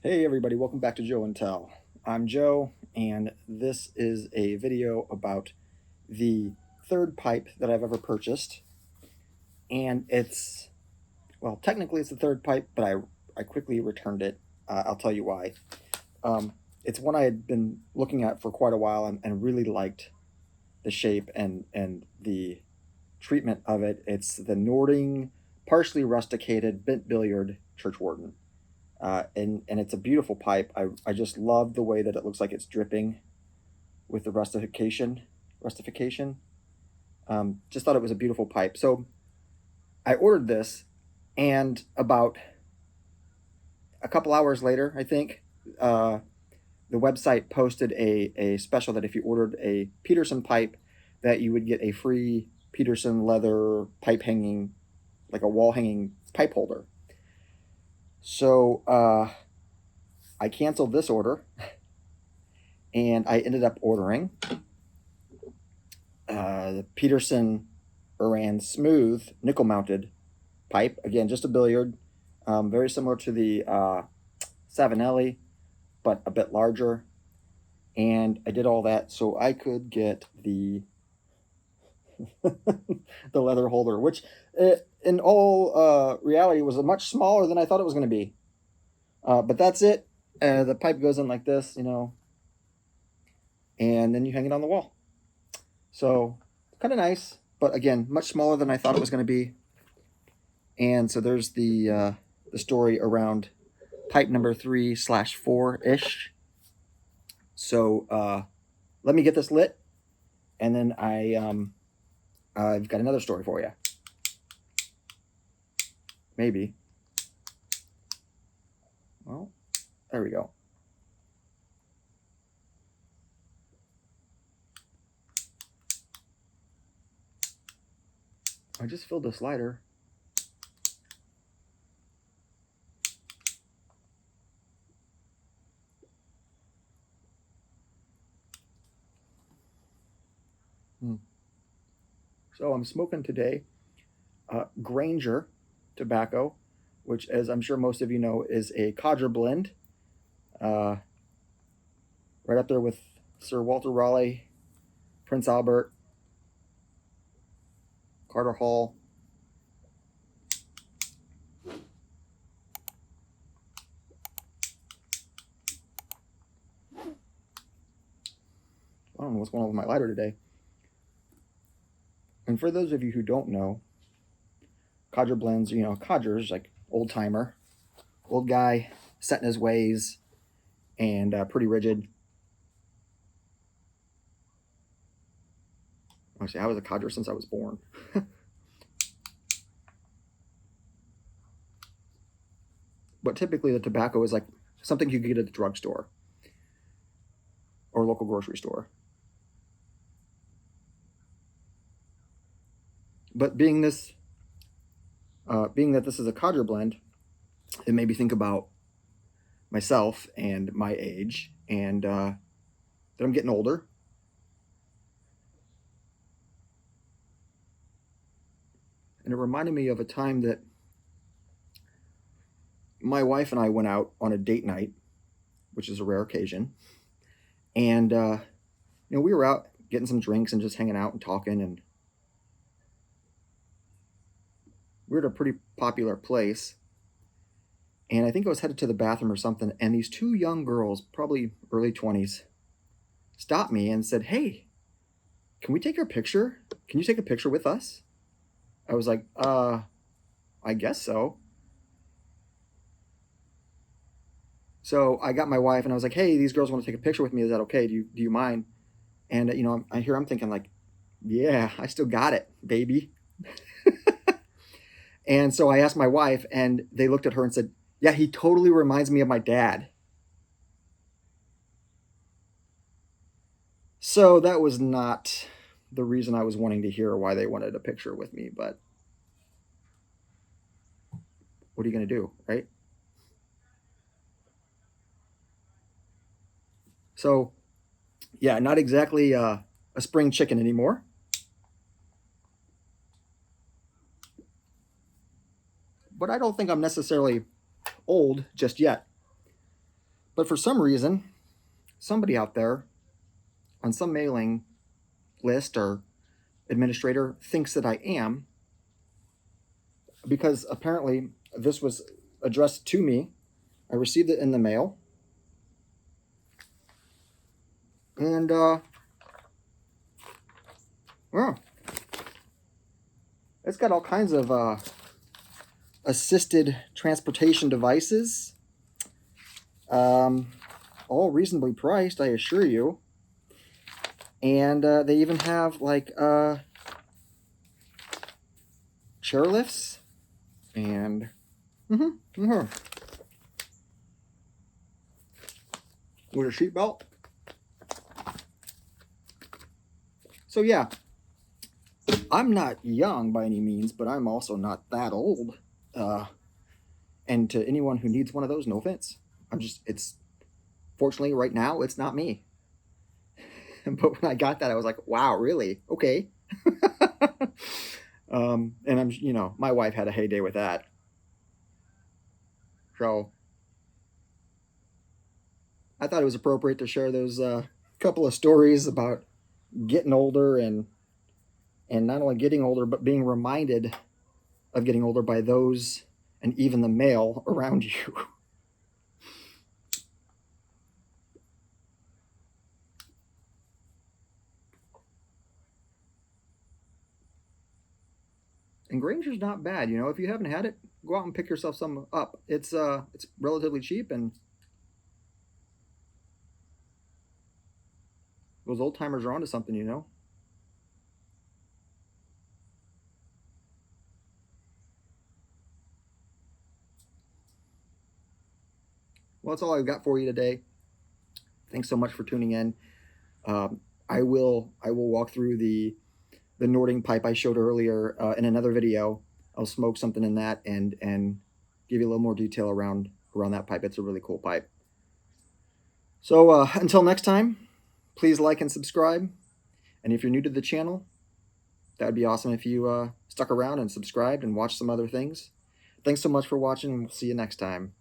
Hey everybody, welcome back to Joe and Tell. I'm Joe, and this is a video about the third pipe that I've ever purchased. And well, technically it's the third pipe, but I quickly returned it. I'll tell you why. It's one I had been looking at for quite a while and really liked the shape and the treatment of it. It's the Nording partially rusticated bent billiard Churchwarden. And it's a beautiful pipe. I just love the way that it looks like it's dripping with the rustification. Just thought it was a beautiful pipe. So I ordered this, and about a couple hours later, I think, the website posted a special that if you ordered a Peterson pipe, that you would get a free Peterson leather pipe hanging, like a wall hanging pipe holder. So I canceled this order, and I ended up ordering the Peterson Uran Smooth nickel mounted pipe. Again, just a billiard, very similar to the Savinelli, but a bit larger. And I did all that so I could get the the leather holder, which in all reality was much smaller than I thought it was going to be. But that's it. The pipe goes in like this, and then you hang it on the wall. So kind of nice, but again, much smaller than I thought it was going to be. And so there's the story around pipe number 3/4 ish. So let me get this lit, and then I've got another story for you. Maybe. Well, there we go. I just filled this lighter. So I'm smoking today Granger tobacco, which, as I'm sure most of you know, is a codger blend. Right up there with Sir Walter Raleigh, Prince Albert, Carter Hall. I don't know what's going on with my lighter today. And for those of you who don't know, codger blends, codger's like old timer, old guy, set in his ways, and pretty rigid. Actually, I was a codger since I was born. But typically the tobacco is like something you could get at the drugstore or local grocery store. But being that this is a codger blend, it made me think about myself and my age, and that I'm getting older. And it reminded me of a time that my wife and I went out on a date night, which is a rare occasion. And, we were out getting some drinks and just hanging out and talking. And we were at a pretty popular place. And I think I was headed to the bathroom or something. And these two young girls, probably early 20s, stopped me and said, "Hey, can we take your picture? Can you take a picture with us?" I was like, I guess so. So I got my wife and I was like, "Hey, these girls want to take a picture with me. Is that okay? Do you mind?" And I'm thinking like, "Yeah, I still got it, baby." And so I asked my wife, and they looked at her and said, "Yeah, he totally reminds me of my dad." So that was not the reason I was wanting to hear why they wanted a picture with me, but what are you going to do, right? So, yeah, not exactly a spring chicken anymore. But I don't think I'm necessarily old just yet. But for some reason, somebody out there on some mailing list or administrator thinks that I am, because apparently this was addressed to me. I received it in the mail. And, well, it's got all kinds of assisted transportation devices. All reasonably priced, I assure you. And they even have like chair lifts and with a seat belt. So yeah, I'm not young by any means, but I'm also not that old. And to anyone who needs one of those, no offense. It's fortunately right now it's not me. But when I got that, I was like, wow, really? Okay. And my wife had a heyday with that. So I thought it was appropriate to share those couple of stories about getting older and not only getting older, but being reminded of getting older by those and even the mail around you. And Granger's not bad, if you haven't had it, go out and pick yourself some up. It's relatively cheap, and those old timers are onto something. Well, that's all I've got for you today. Thanks so much for tuning in. I will walk through the Nording pipe I showed earlier in another video. I'll smoke something in that and give you a little more detail around that pipe. It's a really cool pipe. So until next time, please like and subscribe. And if you're new to the channel, that would be awesome if you stuck around and subscribed and watched some other things. Thanks so much for watching, and we'll see you next time.